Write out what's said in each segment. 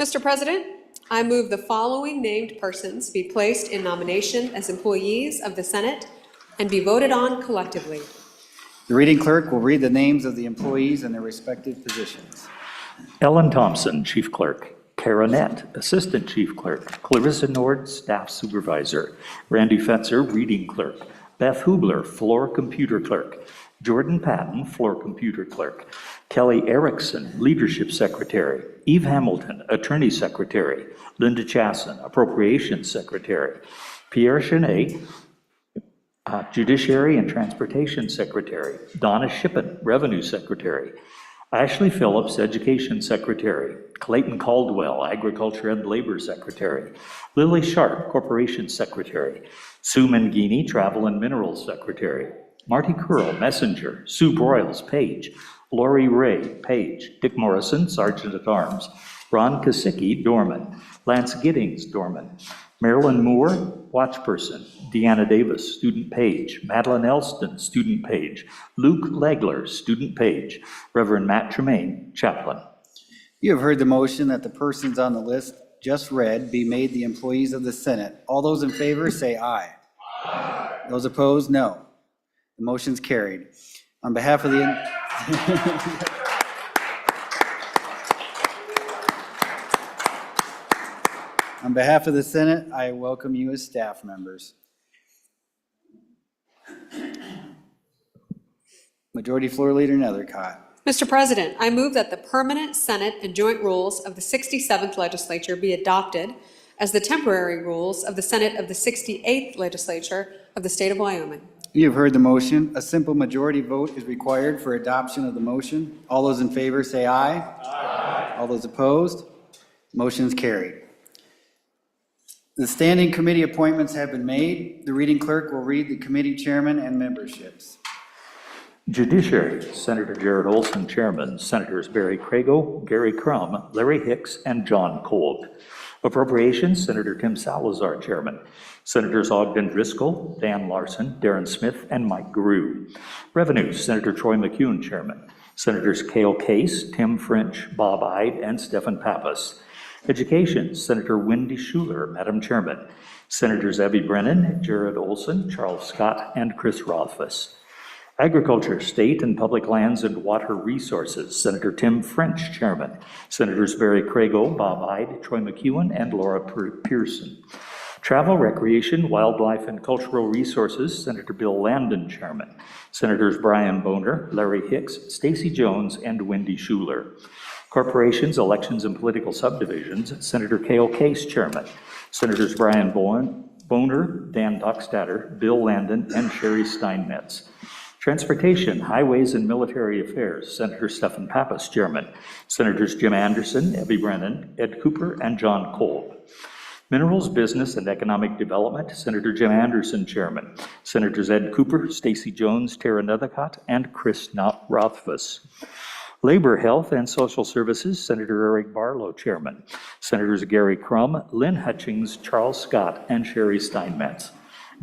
Mr. President, I move the following named persons be placed in nomination as employees of the Senate and be voted on collectively. The reading clerk will read the names of the employees and their respective positions. Ellen Thompson, Chief Clerk. Kara Nett, Assistant Chief Clerk. Clarissa Nord, Staff Supervisor. Randy Fetzer, Reading Clerk. Beth Hubler, Floor Computer Clerk. Jordan Patton, Floor Computer Clerk. Kelly Erickson, Leadership Secretary. Eve Hamilton, Attorney Secretary. Linda Chasson, Appropriations Secretary. Pierre Chenet, Judiciary and Transportation Secretary. Donna Shippen, Revenue Secretary. Ashley Phillips, Education Secretary. Clayton Caldwell, Agriculture and Labor Secretary. Lily Sharp, Corporation Secretary. Sue Mangini, Travel and Minerals Secretary. Marty Curl, Messenger. Sue Broyles, Page. Lori Ray, Page. Dick Morrison, Sergeant at Arms. Ron Kosicki, Doorman. Lance Giddings, Doorman. Marilyn Moore, Watchperson. Deanna Davis, Student Page. Madeline Elston, Student Page. Luke Legler, Student Page. Reverend Matt Tremaine, Chaplain. You have heard the motion that the persons on the list just read be made the employees of the Senate. All those in favor say aye. Aye. Those opposed, no. The motion's carried. On behalf of the On behalf of the Senate, I welcome you as staff members. Majority Floor Leader Nethercott. Mr. President, I move that the permanent Senate and joint rules of the 67th Legislature be adopted as the temporary rules of the Senate of the 68th Legislature of the State of Wyoming. You have heard the motion. A simple majority vote is required for adoption of the motion. All those in favor say aye. Aye. All those opposed? Motion is carried. The standing committee appointments have been made. The reading clerk will read the committee chairman and memberships. Judiciary, Senator Jared Olson, Chairman. Senators Barry Crago, Gary Crum, Larry Hicks, and John Kolb. Appropriations, Senator Tim Salazar, Chairman. Senators Ogden Driscoll, Dan Larson, Darren Smith, and Mike Grew. Revenue, Senator Troy McCune, Chairman. Senators Cale Case, Tim French, Bob Ide, and Stephen Pappas. Education, Senator Wendy Schuler, Madam Chairman. Senators Abby Brennan, Jared Olson, Charles Scott, and Chris Rothfuss. Agriculture, State and Public Lands and Water Resources, Senator Tim French, Chairman. Senators Barry Crago, Bob Ide, Troy McEwen, and Laura Pearson. Travel, Recreation, Wildlife, and Cultural Resources, Senator Bill Landon, Chairman. Senators Brian Boner, Larry Hicks, Stacy Jones, and Wendy Schuler. Corporations, Elections, and Political Subdivisions, Senator Cale Case, Chairman. Senators Brian Boner, Dan Dockstader, Bill Landon, and Sherry Steinmetz. Transportation, Highways, and Military Affairs, Senator Stephen Pappas, Chairman. Senators Jim Anderson, Abby Brennan, Ed Cooper, and John Kolb. Minerals, Business, and Economic Development, Senator Jim Anderson, Chairman. Senators Ed Cooper, Stacy Jones, Tara Nethercott, and Chris Rothfuss. Labor, Health, and Social Services, Senator Eric Barlow, Chairman. Senators Gary Crum, Lynn Hutchings, Charles Scott, and Sherry Steinmetz.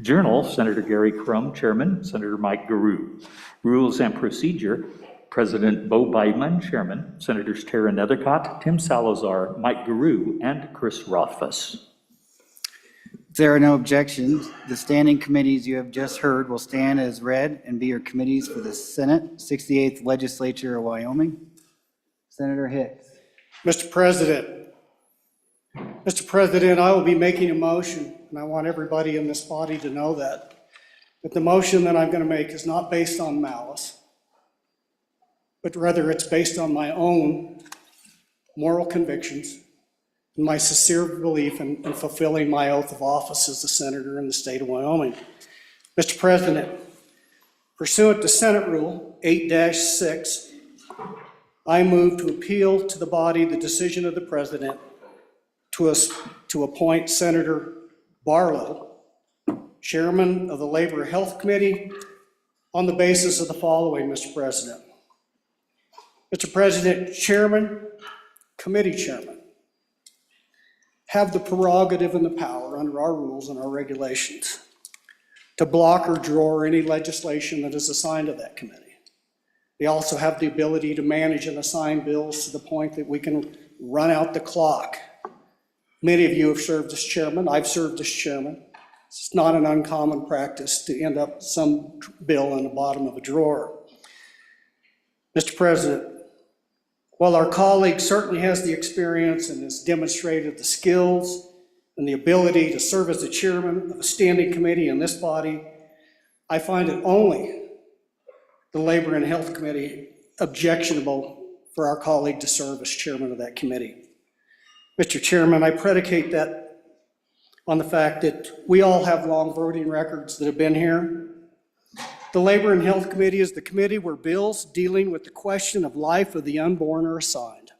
Journal, Senator Gary Crum, Chairman. Senator Mike Garou. Rules and Procedure, President Bo Bidman, Chairman. Senators Tara Nethercott, Tim Salazar, Mike Garou, and Chris Rothfuss. If there are no objections, the standing committees you have just heard will stand as read and be your committees for the Senate, 68th Legislature of Wyoming. Senator Hicks. Mr. President, I will be making a motion, and I want everybody in this body to know that the motion that I'm going to make is not based on malice, but rather it's based on my own moral convictions and my sincere belief in fulfilling my oath of office as a senator in the state of Wyoming. Mr. President, pursuant to Senate Rule 8-6, I move to appeal to the body the decision of the President to appoint Senator Barlow, Chairman of the Labor Health Committee, on the basis of the following, Mr. President. Mr. President, Chairman, Committee Chairman have the prerogative and the power under our rules and our regulations to block or draw any legislation that is assigned to that committee. They also have the ability to manage and assign bills to the point that we can run out the clock Many of you have served as chairman. I've served as chairman. It's not an uncommon practice to end up some bill in the bottom of a drawer. Mr. President, while our colleague certainly has the experience and has demonstrated the skills and the ability to serve as the chairman of a standing committee in this body, I find it only the Labor and Health Committee objectionable for our colleague to serve as chairman of that committee. Mr. Chairman, I predicate that on the fact that we all have long voting records that have been here. The Labor and Health Committee is the committee where bills dealing with the question of life of the unborn are assigned.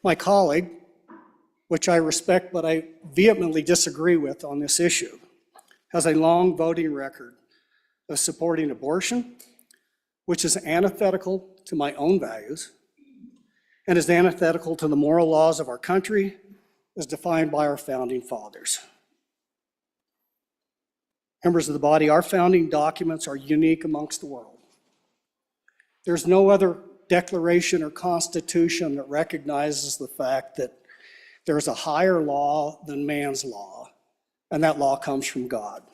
My colleague, which I respect but I vehemently disagree with on this issue, has a long voting record of supporting abortion, which is antithetical to my own values and is antithetical to the moral laws of our country as defined by our founding fathers. Members of the body, our founding documents are unique amongst the world. There's no other declaration or constitution that recognizes the fact that there's a higher law than man's law, and that law comes from God.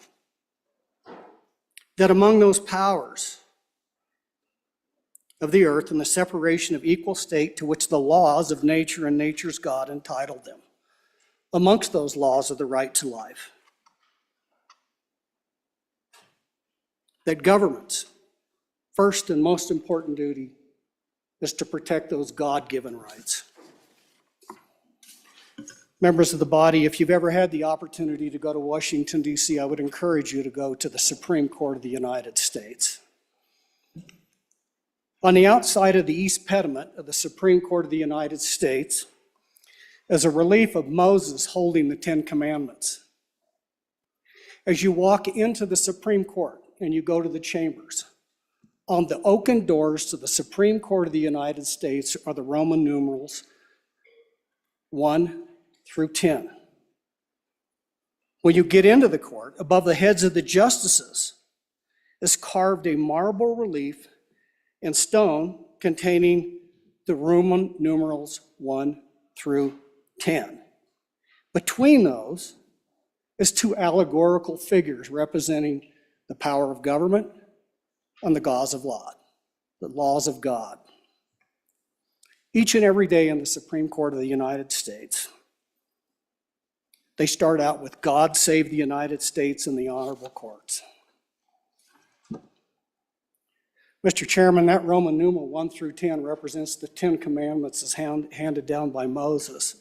That among those powers of the earth and the separation of equal state to which the laws of nature and nature's God entitled them, amongst those laws are the right to life. That government's first and most important duty is to protect those God-given rights. Members of the body, if you've ever had the opportunity to go to Washington, D.C., I would encourage you to go to the Supreme Court of the United States. On the outside of the east pediment of the Supreme Court of the United States is a relief of Moses holding the Ten Commandments. As you walk into the Supreme Court and you go to the chambers, on the oaken doors to the Supreme Court of the United States are the Roman numerals 1 through 10. When you get into the court, above the heads of the justices is carved a marble relief in stone containing the Roman numerals 1 through 10. Between those is two allegorical figures representing the power of government and the laws of law, the laws of God. Each and every day in the Supreme Court of the United States, they start out with God save the United States and the honorable courts. Mr. Chairman, that Roman numeral 1 through 10 represents the 10 Commandments as handed down by Moses.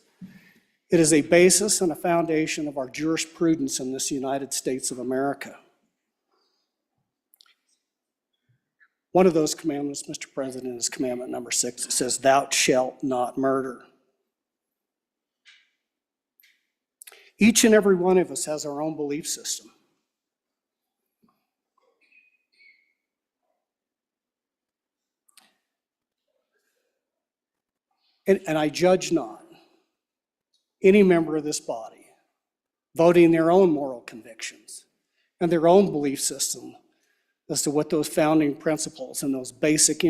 It is a basis and a foundation of our jurisprudence in this United States of America. One of those commandments, Mr. President, is commandment number 6. It says, "Thou shalt not murder." Each and every one of us has our own belief system. And I judge not any member of this body voting their own moral convictions and their own belief system as to what those founding principles and those basic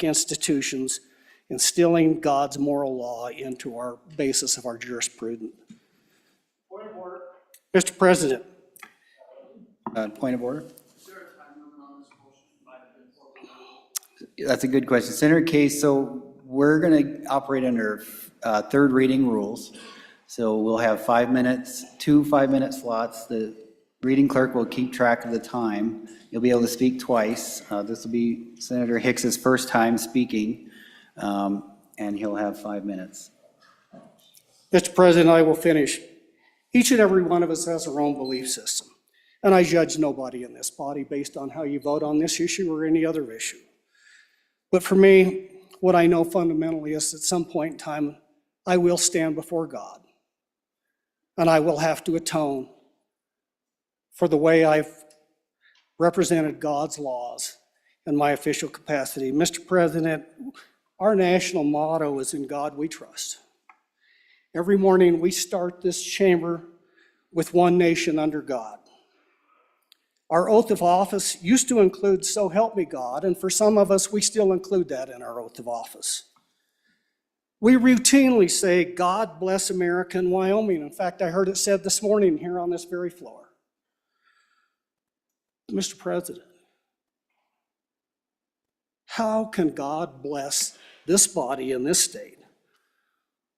institutions instilling God's moral law into our basis of our jurisprudence. Point of order. Mr. President. Point of order? That's a good question. Senator Case, so we're going to operate under third reading rules. So we'll have 5 minutes, 2 5-minute slots. The reading clerk will keep track of the time. You'll be able to speak twice. This will be Senator Hicks's first time speaking, and he'll have 5 minutes. Mr. President, I will finish. Each and every one of us has our own belief system, and I judge nobody in this body based on how you vote on this issue or any other issue. But for me, what I know fundamentally is at some point in time, I will stand before God, and I will have to atone for the way I've represented God's laws in my official capacity. Mr. President, our national motto is "In God We Trust." Every morning we start this chamber with one nation under God. Our oath of office used to include "So help me God," and for some of us, we still include that in our oath of office. We routinely say, God bless America and Wyoming. In fact, I heard it said this morning here on this very floor. Mr. President, how can God bless this body in this state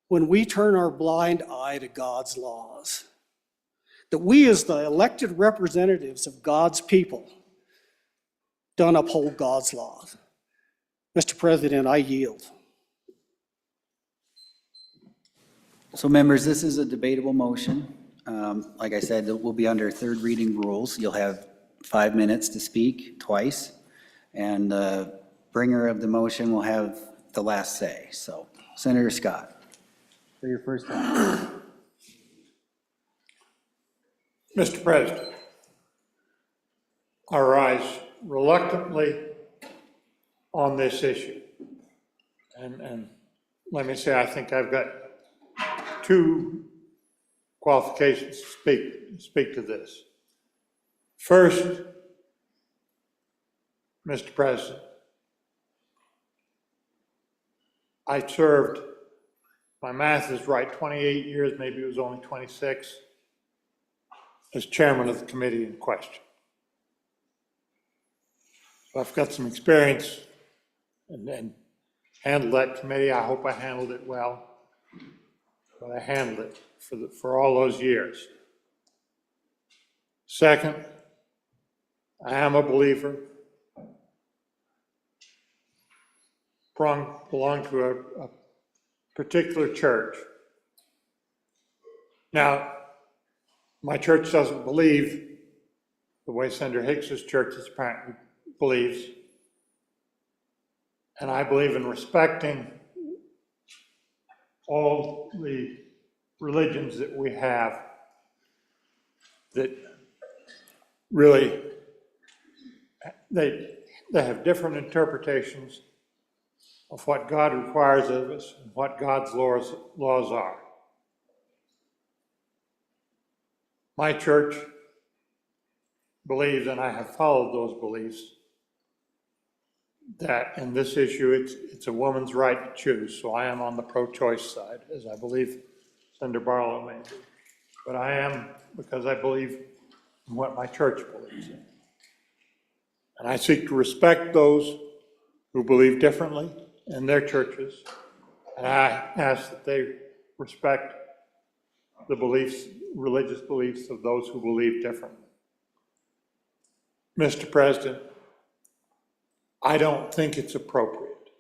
when we turn our blind eye to God's laws? That we as the elected representatives of God's people don't uphold God's laws. Mr. President, I yield. So members, this is a debatable motion. Like I said, it will be under third reading rules. You'll have 5 minutes to speak twice, and the bringer of the motion will have the last say. So Senator Scott, for your first time. Mr. President, I rise reluctantly on this issue. And let me say, I think I've got two qualifications to speak to this. First, Mr. President, I served, my math is right, 28 years, maybe it was only 26, as chairman of the committee in question. So I've got some experience and handled that committee. I hope I handled it well, but I handled it for all those years. Second, I am a believer, belong to a particular church. Now, my church doesn't believe the way Senator Hicks's church apparently believes, and I believe in respecting all the religions that we have that really, they have different interpretations of what God requires of us and what God's laws are. My church believes, and I have followed those beliefs, that in this issue it's a woman's right to choose. So I am on the pro-choice side, as I believe Senator Barlow may be. But I am because I believe in what my church believes in. And I seek to respect those who believe differently in their churches. And I ask that they respect the beliefs, religious beliefs of those who believe differently. Mr. President, I don't think it's appropriate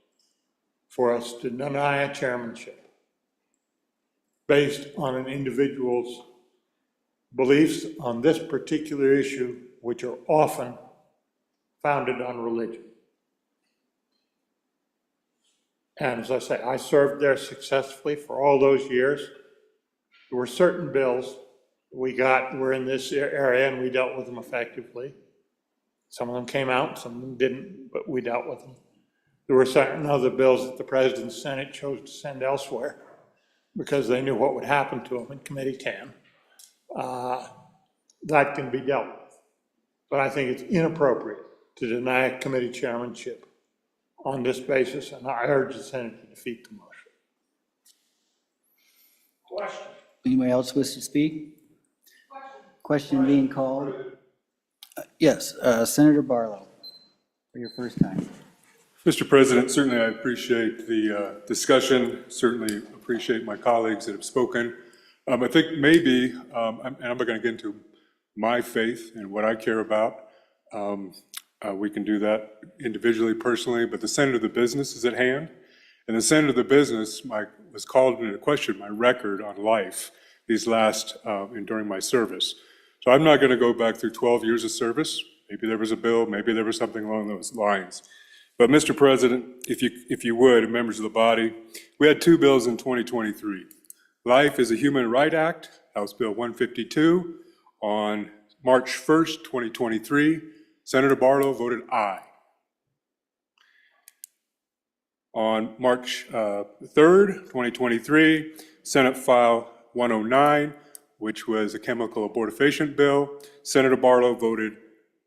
for us to deny a chairmanship based on an individual's beliefs on this particular issue, which are often founded on religion. And as I say, I served there successfully for all those years. There were certain bills were in this area, and we dealt with them effectively. Some of them came out, some of them didn't, but we dealt with them. There were certain other bills that the President and Senate chose to send elsewhere because they knew what would happen to them in Committee 10. That can be dealt with. But I think it's inappropriate to deny a committee chairmanship on this basis, and I urge the Senate to defeat the motion. Question. Anybody else wish to speak? Question being called. Yes, Senator Barlow, for your first time. Mr. President, certainly I appreciate the discussion, certainly appreciate my colleagues that have spoken. I think maybe, and I'm not going to get into my faith and what I care about. We can do that individually, personally, but the Senate of the business is at hand. And the Senate of the business was called into question my record on life these last, during my service. So I'm not going to go back through 12 years of service. Maybe there was a bill, maybe there was something along those lines. But Mr. President, if you would, members of the body, we had two bills in 2023. Life is a Human Right Act, House Bill 152, on March 1st, 2023. Senator Barlow voted aye. On March 3rd, 2023, Senate File 109, which was a chemical abortifacient bill, Senator Barlow voted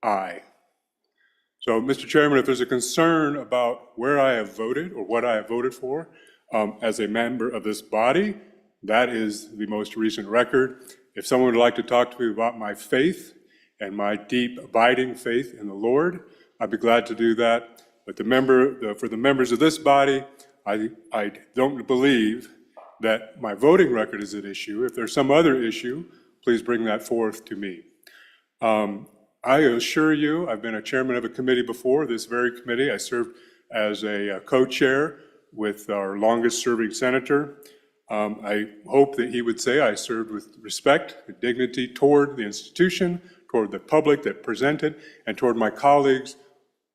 aye. So, Mr. Chairman, if there's a concern about where I have voted or what I have voted for, as a member of this body. That is the most recent record. If someone would like to talk to me about my faith and my deep abiding faith in the Lord, I'd be glad to do that. But for the members of this body, I don't believe that my voting record is at issue. If there's some other issue, please bring that forth to me. I assure you, I've been a chairman of a committee before, this very committee. I served as a co-chair with our longest-serving senator. I hope that he would say I served with respect and dignity toward the institution, toward the public that presented, and toward my colleagues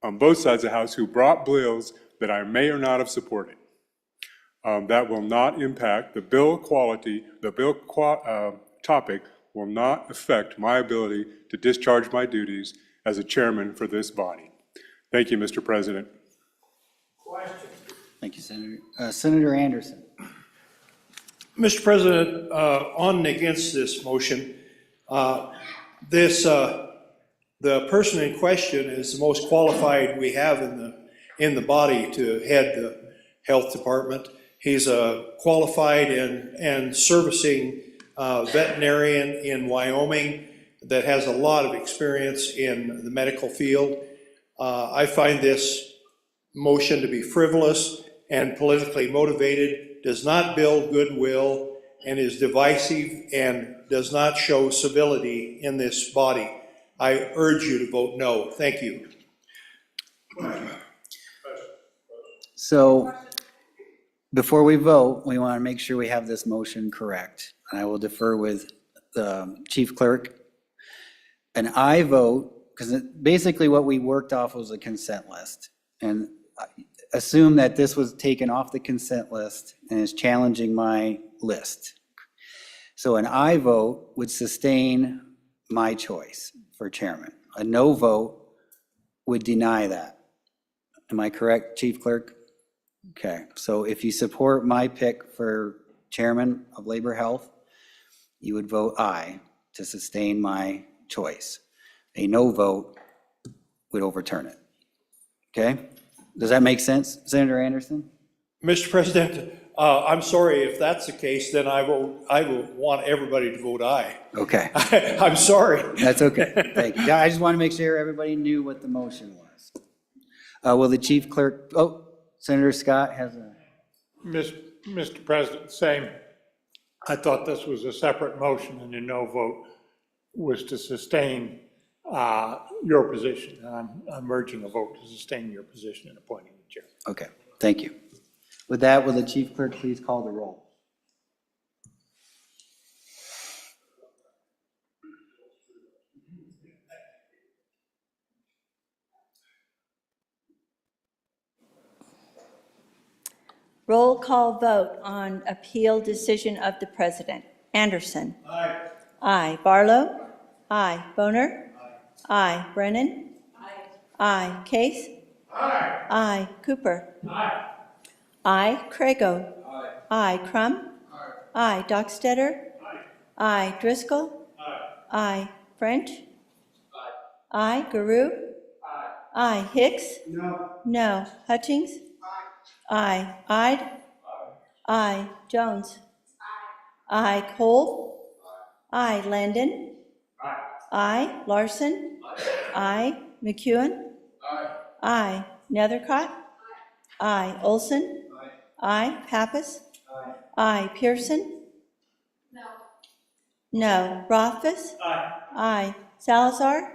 on both sides of the House who brought bills that I may or not have supported. That will not impact the bill quality, topic will not affect my ability to discharge my duties as a chairman for this body. Thank you, Mr. President. Thank you, Senator. Senator Anderson. Mr. President, on and against this motion, the person in question is the most qualified we have in the body to head the health department. He's qualified and servicing veterinarian in Wyoming that has a lot of experience in the medical field. I find this motion to be frivolous and politically motivated, does not build goodwill, and is divisive and does not show civility in this body. I urge you to vote no. Thank you. So before we vote, we want to make sure we have this motion correct. And I will defer with the chief clerk. An aye vote, because basically what we worked off was a consent list. And assume that this was taken off the consent list and is challenging my list. So an aye vote would sustain my choice for chairman. A no vote would deny that. Am I correct, Chief Clerk? Okay, so if you support my pick for chairman of Labor Health, you would vote aye to sustain my choice. A no vote would overturn it. Okay? Does that make sense, Senator Anderson? Mr. President, I'm sorry if that's the case, then I will want everybody to vote aye. Okay, I'm sorry. that's okay. Thank you. I just want to make sure everybody knew what the motion was. Will the chief clerk, Senator Scott has a. Mr. President, same. I thought this was a separate motion and a no vote was to sustain your position. I'm urging a vote to sustain your position in appointing the chair. Okay, thank you. With that, will the chief clerk please call the roll? Roll call vote on appeal decision of the president. Anderson. Aye. Aye. Barlow. Aye. Boner. Aye. Brennan. Aye. Case. Aye. Cooper. Aye. Crago. Aye. Crum. Aye. Dockstetter. Aye. Driscoll. Aye. French. Aye. Guru. Aye. Hicks. No. Hutchings. Aye. Ide. Aye. Jones. Aye. Cole. Aye. Landon. Aye. Larson. Aye. McEwen. Aye. Nethercott. Aye. Olson. Aye. Pappas. Aye. Pearson. No. Rothfuss. Aye. Salazar.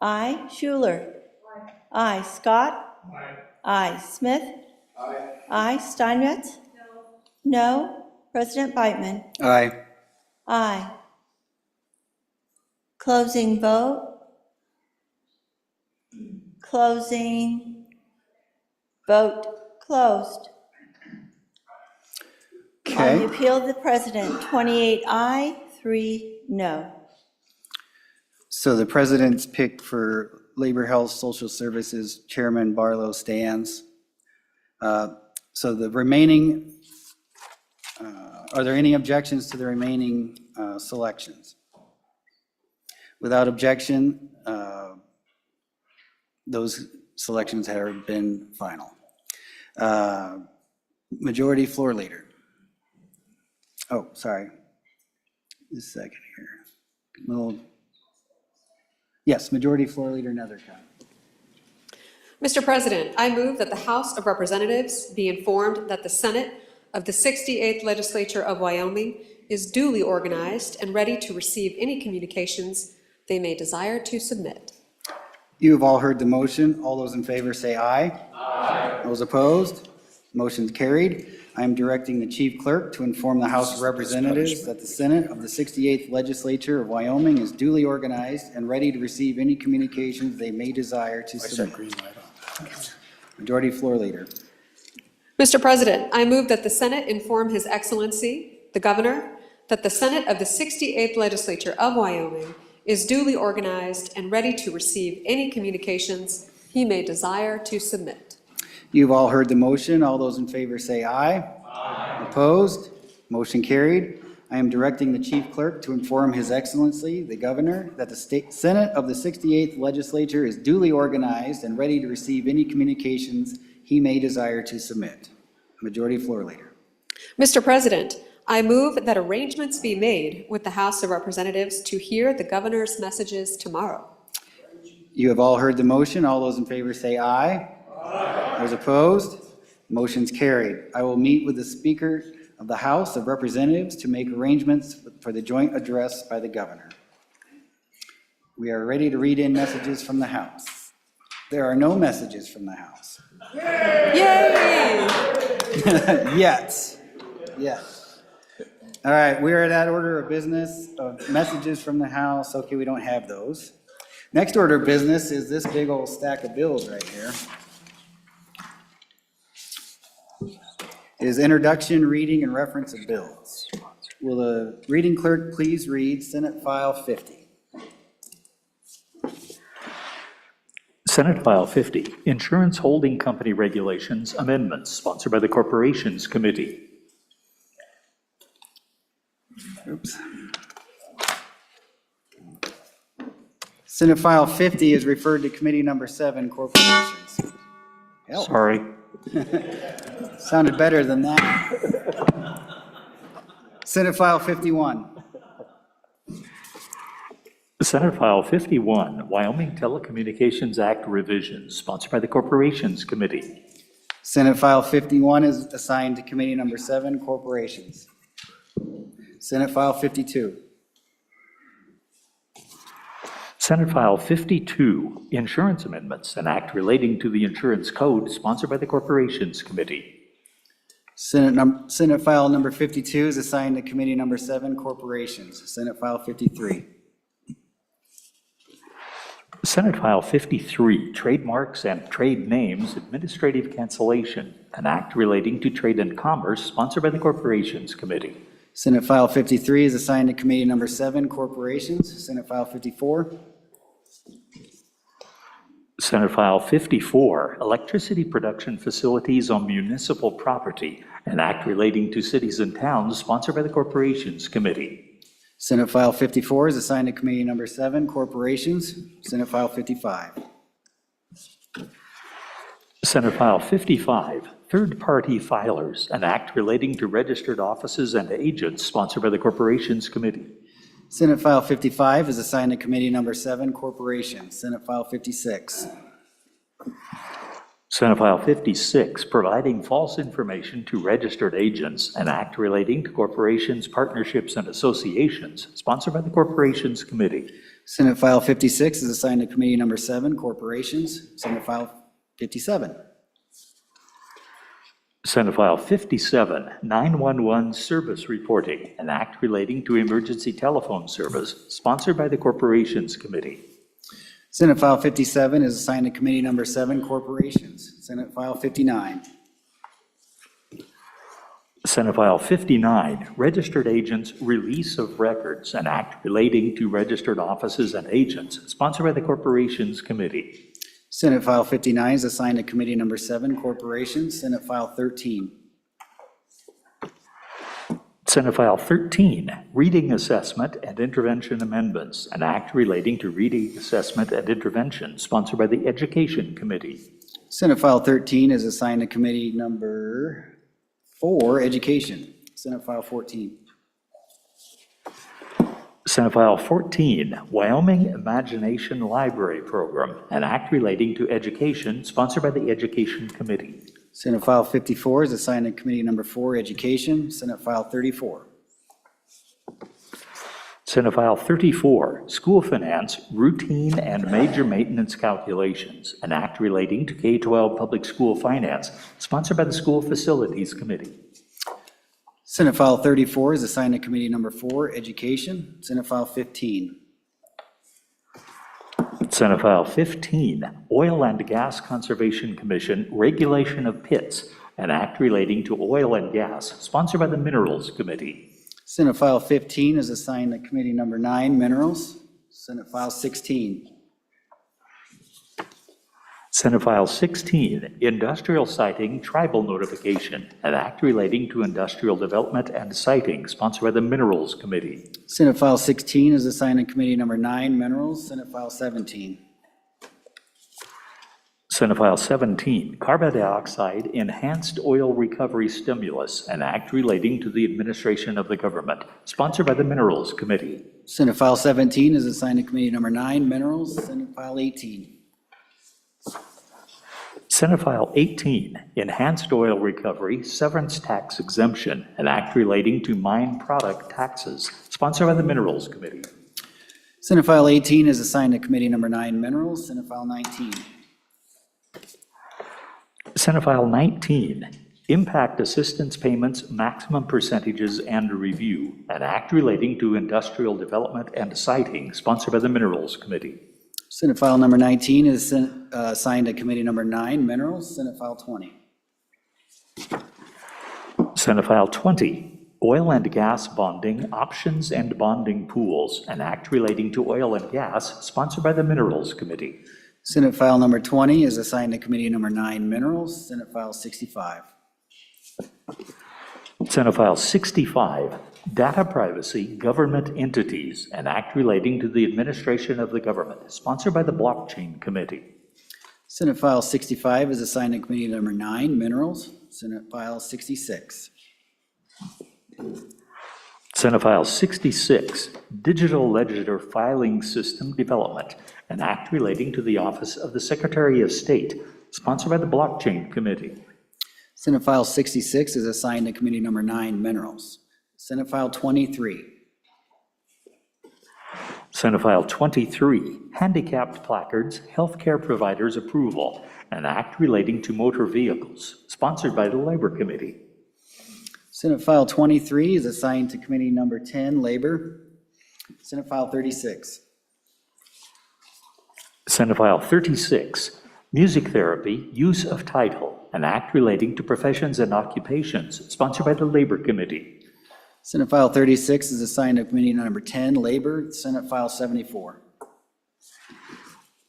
Aye. Schuler. Aye. Scott. Aye. Smith. Aye. Steinmetz. No. President Beitman. Aye. Aye. Closing vote. Closing. Vote closed. On the Okay, appeal of the president, 28 aye, 3 no. so the president's pick for Labor Health Social Services Chairman Barlow stands. So the remaining, are there any objections to the remaining selections? Without objection, those selections have been final. Majority Floor Leader. Oh, sorry. Just a second here. Yes, Majority Floor Leader Nethercutt. Mr. President, I move that the House of Representatives be informed that the Senate of the 68th Legislature of Wyoming is duly organized and ready to receive any communications they may desire to submit. You have all heard the motion. All those in favor say aye. Aye. Those opposed? Motion's carried. I am directing the Chief Clerk to inform the House of Representatives that the Senate of the 68th Legislature of Wyoming is duly organized and ready to receive any communications they may desire to submit. Majority Floor Leader. Mr. President, I move that the Senate inform His Excellency, the Governor, that the Senate of the 68th Legislature of Wyoming is duly organized and ready to receive any communications he may desire to submit. You've all heard the motion. All those in favor say aye. Aye. Opposed? Motion carried. I am directing the Chief Clerk to inform His Excellency, the Governor, that the Senate of the 68th Legislature is duly organized and ready to receive any communications he may desire to submit. Majority Floor Leader. Mr. President, I move that arrangements be made with the House of Representatives to hear the Governor's messages tomorrow. You have all heard the motion. All those in favor say aye. Aye. Those opposed? Motion's carried. I will meet with the Speaker of the House of Representatives to make arrangements for the joint address by the Governor. We are ready to read in messages from the House. There are no messages from the House. Yay! Yet. Yes. All right, we are at that order of business of messages from the House. Okay, we don't have those. Next order of business is this big old stack of bills right here. It is introduction, reading, and reference of bills. Will the reading clerk please read Senate File 50? Senate File 50, Insurance Holding Company Regulations Amendments, sponsored by the Corporations Committee. Oops. Senate File 50 is referred to Committee Number 7, Corporations. Hell. Sorry. Sounded better than that. Senate File 51. Senate File 51, Wyoming Telecommunications Act Revisions, sponsored by the Corporations Committee. Senate File 51 is assigned to Committee Number 7, Corporations. Senate File 52. Senate File 52, Insurance Amendments, an act relating to the Insurance Code, sponsored by the Corporations Committee. Senate File Number 52 is assigned to Committee Number 7, Corporations. Senate File 53. Senate File 53, Trademarks and Trade Names Administrative Cancellation, an act relating to trade and commerce, sponsored by the Corporations Committee. Senate File 53 is assigned to Committee Number 7, Corporations. Senate File 54. Senate File 54, Electricity Production Facilities on Municipal Property, an act relating to cities and towns, sponsored by the Corporations Committee. Senate File 54 is assigned to Committee Number 7, Corporations. Senate File 55. Senate File 55, Third-Party Filers, an act relating to registered offices and agents, sponsored by the Corporations Committee. Senate File 55 is assigned to Committee Number 7, Corporations. Senate File 56. Senate File 56, Providing False Information to Registered Agents, an act relating to corporations, partnerships, and associations, sponsored by the Corporations Committee. Senate File 56 is assigned to Committee Number 7, Corporations. Senate File 57. Senate File 57, 911 Service Reporting, an act relating to emergency telephone service, sponsored by the Corporations Committee. Senate File 57 is assigned to Committee Number 7, Corporations. Senate File 59. Senate File 59, Registered Agents Release of Records, an act relating to registered offices and agents, sponsored by the Corporations Committee. Senate File 59 is assigned to Committee Number 7, Corporations. Senate File 13. Senate File 13, Reading Assessment and Intervention Amendments, an act relating to reading assessment and intervention, sponsored by the Education Committee. Senate File 13 is assigned to Committee Number 4, Education, Senate File 14. Senate File 14, Wyoming Imagination Library Program, an act relating to education, sponsored by the Education Committee. Senate File 54 is assigned to Committee Number 4, Education, Senate File 34. Senate File 34, School Finance, Routine and Major Maintenance Calculations, an act relating to K-12 public school finance, sponsored by the School Facilities Committee. Senate File 34 is assigned to Committee Number 4, Education, Senate File 15. Senate File 15, Oil and Gas Conservation Commission, Regulation of Pits, an act relating to oil and gas, sponsored by the Minerals Committee. Senate File 15 is assigned to Committee Number 9, Minerals, Senate File 16. Senate File 16, Industrial Siting Tribal Notification, an act relating to industrial development and siting, sponsored by the Minerals Committee. Senate File 16 is assigned to Committee Number 9, Minerals, Senate File 17. Senate File 17, Carbon Dioxide Enhanced Oil Recovery Stimulus, an act relating to the administration of the government, sponsored by the Minerals Committee. Senate File 17 is assigned to Committee Number 9, Minerals, Senate File 18. Senate File 18, Enhanced Oil Recovery Severance Tax Exemption, an act relating to mine product taxes, sponsored by the Minerals Committee. Senate File 18 is assigned to Committee Number 9, Minerals, Senate File 19. Senate File 19, Impact Assistance Payments, Maximum Percentages and Review, an act relating to industrial development and siting, sponsored by the Minerals Committee. Senate File Number 19 is assigned to Committee Number 9, Minerals, Senate File 20. Senate File 20, Oil and Gas Bonding, Options and Bonding Pools, an act relating to oil and gas, sponsored by the Minerals Committee. Senate File Number 20 is assigned to Committee Number 9, Minerals, Senate File 65. Senate File 65, Data Privacy, Government Entities, an act relating to the administration of the government, sponsored by the Blockchain Committee. Senate File 65 is assigned to Committee Number 9, Minerals, Senate File 66. Senate File 66, Digital Ledger Filing System Development, an act relating to the Office of the Secretary of State, sponsored by the Blockchain Committee. Senate File 66 is assigned to Committee Number 9, Minerals, Senate File 23. Senate File 23, Handicapped Placards, Healthcare Providers Approval, an act relating to motor vehicles, sponsored by the Labor Committee. Senate File 23 is assigned to Committee Number 10, Labor, Senate File 36. Senate File 36, Music Therapy, Use of Title, an act relating to professions and occupations, sponsored by the Labor Committee. Senate File 36 is assigned to Committee Number 10, Labor, Senate File 74.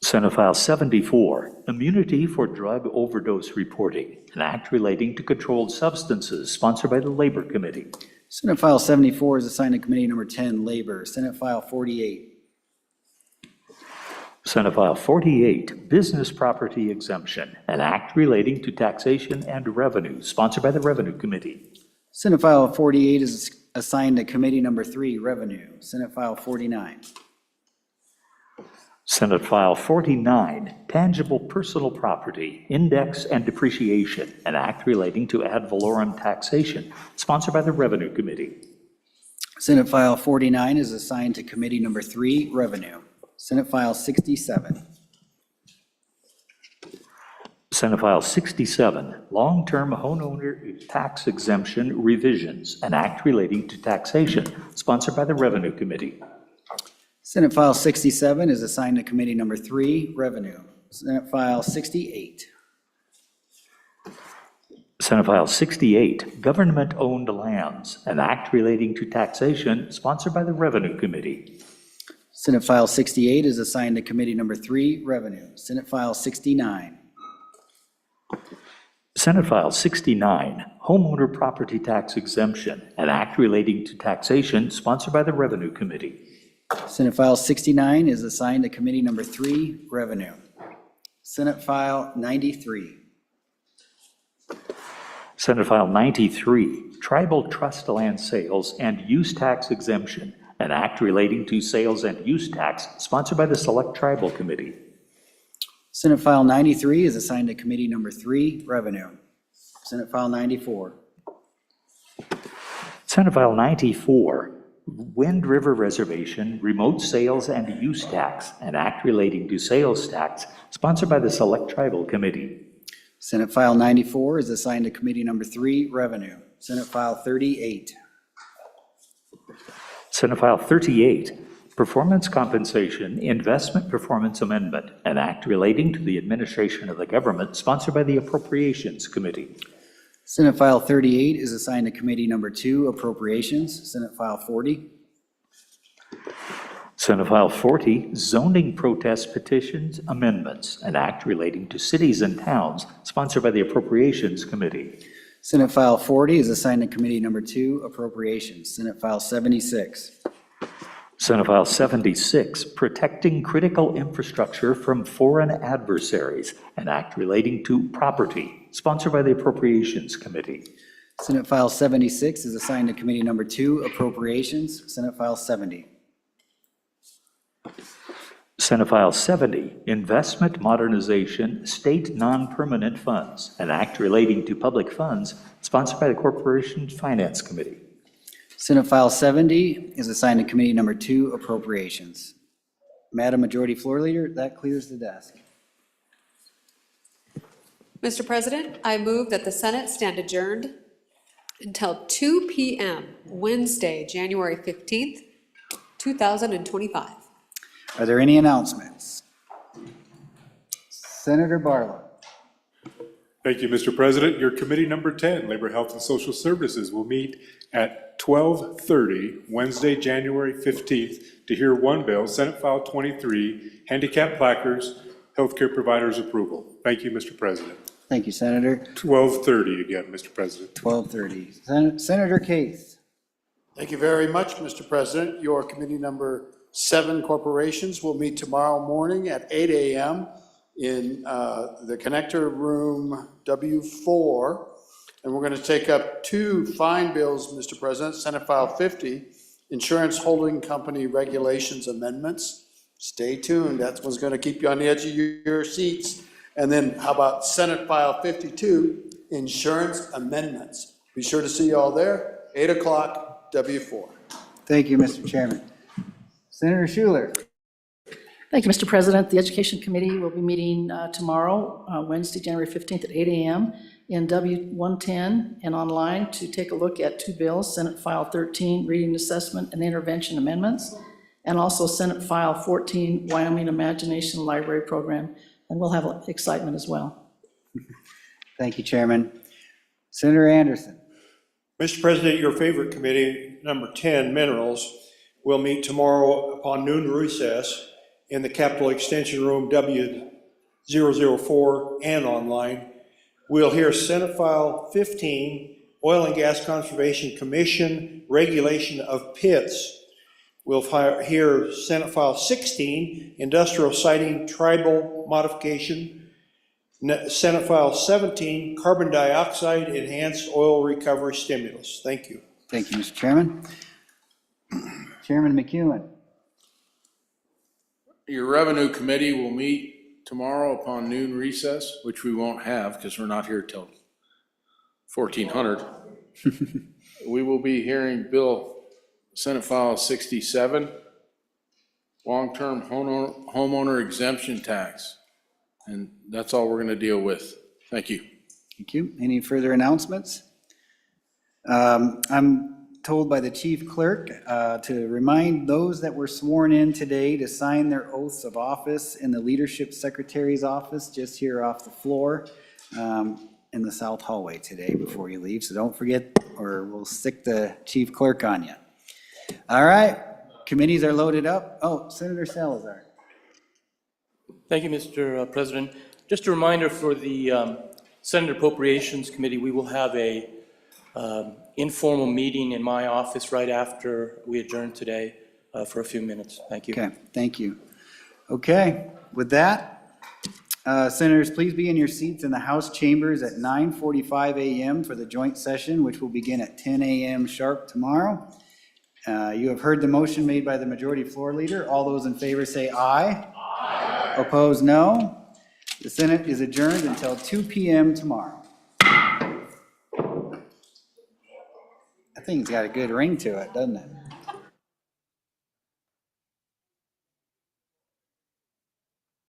Senate File 74, Immunity for Drug Overdose Reporting, an act relating to controlled substances, sponsored by the Labor Committee. Senate File 74 is assigned to Committee Number 10, Labor, Senate File 48. Senate File 48, Business Property Exemption, an act relating to taxation and revenue, sponsored by the Revenue Committee. Senate File 48 is assigned to Committee Number 3, Revenue, Senate File 49. Senate File 49, Tangible Personal Property, Index and Depreciation, an act relating to ad valorem taxation, sponsored by the Revenue Committee. Senate File 49 is assigned to Committee Number 3, Revenue, Senate File 67. Senate File 67, Long-Term Homeowner Tax Exemption Revisions, an act relating to taxation, sponsored by the Revenue Committee. Senate File 67 is assigned to Committee Number 3, Revenue, Senate File 68. Senate File 68, Government-Owned Lands, an act relating to taxation, sponsored by the Revenue Committee. Senate File 68 is assigned to Committee Number 3, Revenue, Senate File 69. Senate File 69, Homeowner Property Tax Exemption, an act relating to taxation, sponsored by the Revenue Committee. Senate File 69 is assigned to Committee Number 3, Revenue, Senate File 93. Senate File 93, Tribal Trust Land Sales and Use Tax Exemption, an act relating to sales and use tax, sponsored by the Select Tribal Committee. Senate File 93 is assigned to Committee Number 3, Revenue. Senate File 94. Senate File 94, Wind River Reservation, Remote Sales and Use Tax, an act relating to sales tax, sponsored by the Select Tribal Committee. Senate File 94 is assigned to Committee Number 3, Revenue. Senate File 38. Senate File 38, Performance Compensation Investment Performance Amendment, an act relating to the administration of the government, sponsored by the Appropriations Committee. Senate File 38 is assigned to Committee Number 2, Appropriations. Senate File 40. Senate File 40, Zoning Protest Petitions Amendments, an act relating to cities and towns, sponsored by the Appropriations Committee. Senate File 40 is assigned to Committee Number 2, Appropriations. Senate File 76. Senate File 76, Protecting Critical Infrastructure from Foreign Adversaries, an act relating to property, sponsored by the Appropriations Committee. Senate File 76 is assigned to Committee Number 2, Appropriations. Senate File 70. Senate File 70, Investment Modernization State Non-Permanent Funds, an act relating to public funds, sponsored by the Corporation Finance Committee. Senate File 70 is assigned to Committee Number 2, Appropriations. Madam Majority Floor Leader, that clears the desk. Mr. President, I move that the Senate stand adjourned until 2 p.m. Wednesday, January 15th, 2025. Are there any announcements? Senator Barlow. Thank you, Mr. President. Your Committee Number 10, Labor, Health, and Social Services, will meet at 12:30 Wednesday, January 15th, to hear one bill, Senate File 23, Handicap Placards, Healthcare Providers Approval. Thank you, Mr. President. Thank you, Senator. 12:30 again, Mr. President. 12:30. Senator Case. Thank you very much, Mr. President. Your Committee Number 7 Corporations will meet tomorrow morning at 8 a.m. in the Connector Room W4. And we're going to take up 2 fine bills, Mr. President. Senate File 50, Insurance Holding Company Regulations Amendments. Stay tuned. That's what's going to keep you on the edge of your seats. And then how about Senate File 52, Insurance Amendments. Be sure to see you all there, 8 o'clock, W4. Thank you, Mr. Chairman. Senator Schuler. Thank you, Mr. President. The Education Committee will be meeting tomorrow, Wednesday, January 15th at 8 a.m. in W110 and online to take a look at 2 bills, Senate File 13, Reading Assessment and Intervention Amendments, and also Senate File 14, Wyoming Imagination Library Program, and we'll have excitement as well. Thank you, Chairman. Senator Anderson. Mr. President, your favorite committee, Number 10, Minerals, will meet tomorrow upon noon recess in the Capitol Extension Room W004 and online. We'll hear Senate File 15, Oil and Gas Conservation Commission Regulation of Pits. We'll hear Senate File 16, Industrial Siting Tribal Modification. Senate File 17, Carbon Dioxide Enhanced Oil Recovery Stimulus. Thank you. Thank you, Mr. Chairman. Chairman McEwen. Your Revenue Committee will meet tomorrow upon noon recess, which we won't have because we're not here till 1400. We will be hearing Senate File 67, Long-Term Homeowner Exemption Tax. And that's all we're going to deal with. Thank you. Thank you. Any further announcements? I'm told by the chief clerk to remind those that were sworn in today to sign their oaths of office in the Leadership Secretary's office just here off the floor in the south hallway today before you leave. So don't forget, or we'll stick the chief clerk on you. All right, committees are loaded up. Oh, Senator Salazar. Thank you, Mr. President. Just a reminder for the Senate Appropriations Committee, we will have a informal meeting in my office right after we adjourn today for a few minutes. Thank you. Okay, thank you. Okay, with that, Senators, please be in your seats in the House chambers at 9:45 a.m. for the joint session, which will begin at 10 a.m. sharp tomorrow. You have heard the motion made by the majority floor leader. All those in favor say aye. Aye. Opposed, no. The Senate is adjourned until 2 p.m. tomorrow. That thing's got a good ring to it, doesn't it?